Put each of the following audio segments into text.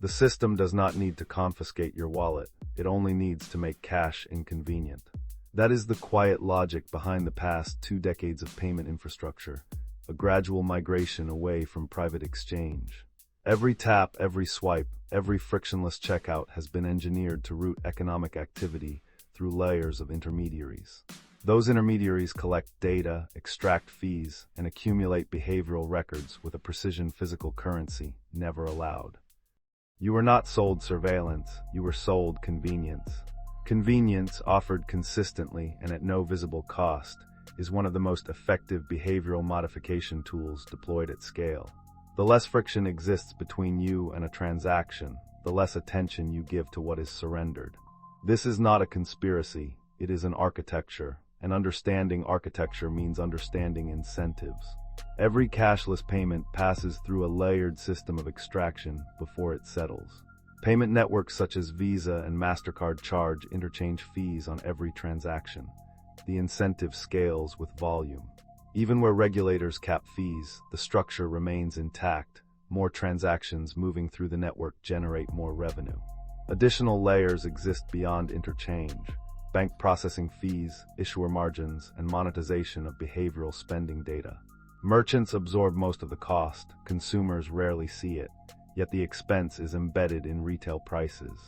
The system does not need to confiscate your wallet, it only needs to make cash inconvenient. That is the quiet logic behind the past 2 decades of payment infrastructure, a gradual migration away from private exchange. Every tap, every swipe, every frictionless checkout has been engineered to route economic activity through layers of intermediaries. Those intermediaries collect data, extract fees, and accumulate behavioral records with a precision physical currency never allowed. You were not sold surveillance, you were sold convenience. Convenience, offered consistently and at no visible cost, is one of the most effective behavioral modification tools deployed at scale. The less friction exists between you and a transaction, the less attention you give to what is surrendered. This is not a conspiracy, it is an architecture, and understanding architecture means understanding incentives. Every cashless payment passes through a layered system of extraction before it settles. Payment networks such as Visa and MasterCard charge interchange fees on every transaction. The incentive scales with volume. Even where regulators cap fees, the structure remains intact. More transactions moving through the network generate more revenue. Additional layers exist beyond interchange. Bank processing fees, issuer margins, and monetization of behavioral spending data. Merchants absorb most of the cost, consumers rarely see it, yet the expense is embedded in retail prices.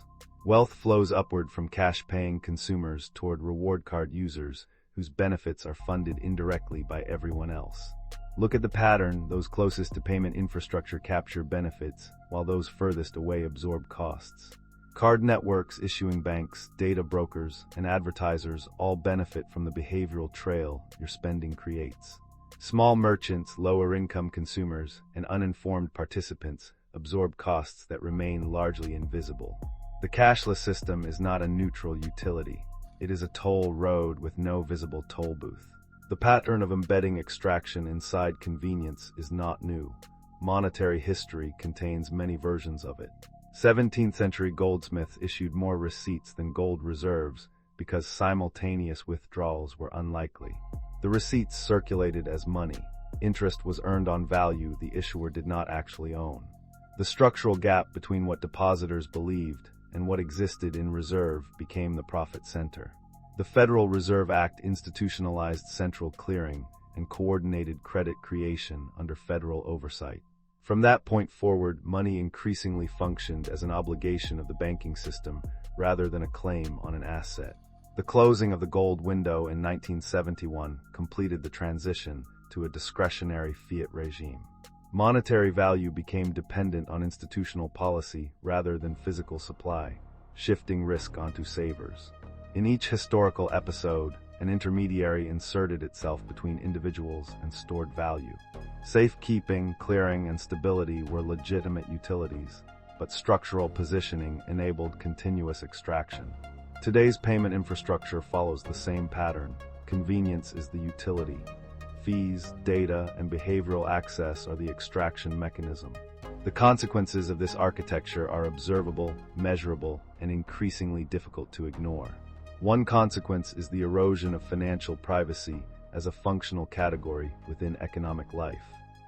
Wealth flows upward from cash-paying consumers toward reward card users, whose benefits are funded indirectly by everyone else. Look at the pattern: those closest to payment infrastructure capture benefits, while those furthest away absorb costs. Card networks, issuing banks, data brokers, and advertisers all benefit from the behavioral trail your spending creates. Small merchants, lower-income consumers, and uninformed participants absorb costs that remain largely invisible. The cashless system is not a neutral utility. It is a toll road with no visible toll booth. The pattern of embedding extraction inside convenience is not new. Monetary history contains many versions of it. 17th century goldsmiths issued more receipts than gold reserves because simultaneous withdrawals were unlikely. The receipts circulated as money. Interest was earned on value the issuer did not actually own. The structural gap between what depositors believed and what existed in reserve became the profit center. The Federal Reserve Act institutionalized central clearing and coordinated credit creation under federal oversight. From that point forward, money increasingly functioned as an obligation of the banking system rather than a claim on an asset. The closing of the gold window in 1971 completed the transition to a discretionary fiat regime. Monetary value became dependent on institutional policy rather than physical supply, shifting risk onto savers. In each historical episode, an intermediary inserted itself between individuals and stored value. Safekeeping, clearing, and stability were legitimate utilities, but structural positioning enabled continuous extraction. Today's payment infrastructure follows the same pattern. Convenience is the utility. Fees, data, and behavioral access are the extraction mechanism. The consequences of this architecture are observable, measurable, and increasingly difficult to ignore. One consequence is the erosion of financial privacy as a functional category within economic life.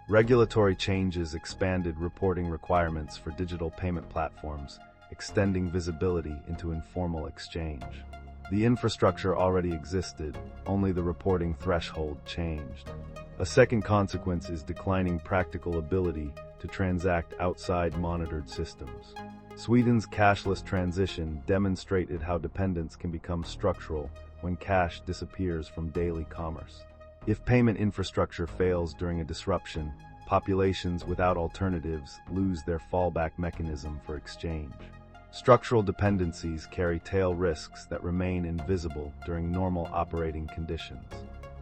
Regulatory changes expanded reporting requirements for digital payment platforms, extending visibility into informal exchange. The infrastructure already existed, only the reporting threshold changed. A second consequence is declining practical ability to transact outside monitored systems. Sweden's cashless transition demonstrated how dependence can become structural when cash disappears from daily commerce. If payment infrastructure fails during a disruption, populations without alternatives lose their fallback mechanism for exchange. Structural dependencies carry tail risks that remain invisible during normal operating conditions.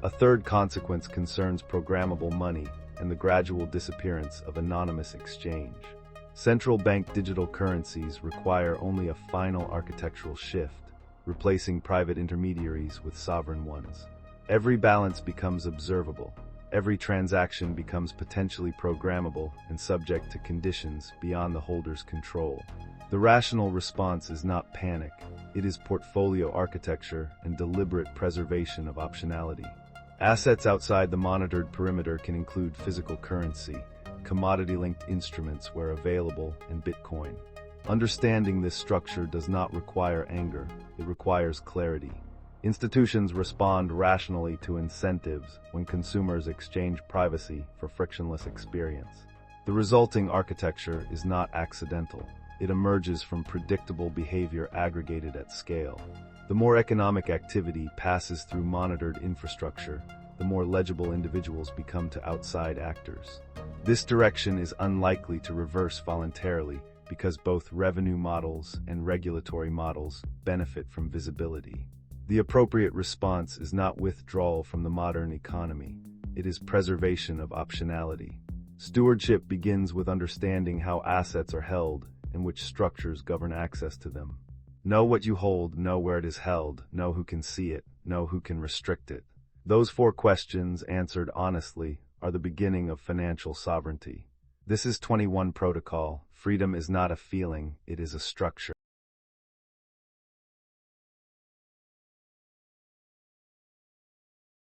A third consequence concerns programmable money and the gradual disappearance of anonymous exchange. Central bank digital currencies require only a final architectural shift, replacing private intermediaries with sovereign ones. Every balance becomes observable. Every transaction becomes potentially programmable and subject to conditions beyond the holder's control. The rational response is not panic. It is portfolio architecture and deliberate preservation of optionality. Assets outside the monitored perimeter can include physical currency, commodity-linked instruments where available, and Bitcoin. Understanding this structure does not require anger, it requires clarity. Institutions respond rationally to incentives when consumers exchange privacy for frictionless experience. The resulting architecture is not accidental. It emerges from predictable behavior aggregated at scale. The more economic activity passes through monitored infrastructure, the more legible individuals become to outside actors. This direction is unlikely to reverse voluntarily because both revenue models and regulatory models benefit from visibility. The appropriate response is not withdrawal from the modern economy. It is preservation of optionality. Stewardship begins with understanding how assets are held and which structures govern access to them. Know what you hold, know where it is held, know who can see it, know who can restrict it. Those 4 questions, answered honestly, are the beginning of financial sovereignty. This is 21 Protocol. Freedom is not a feeling, it is a structure.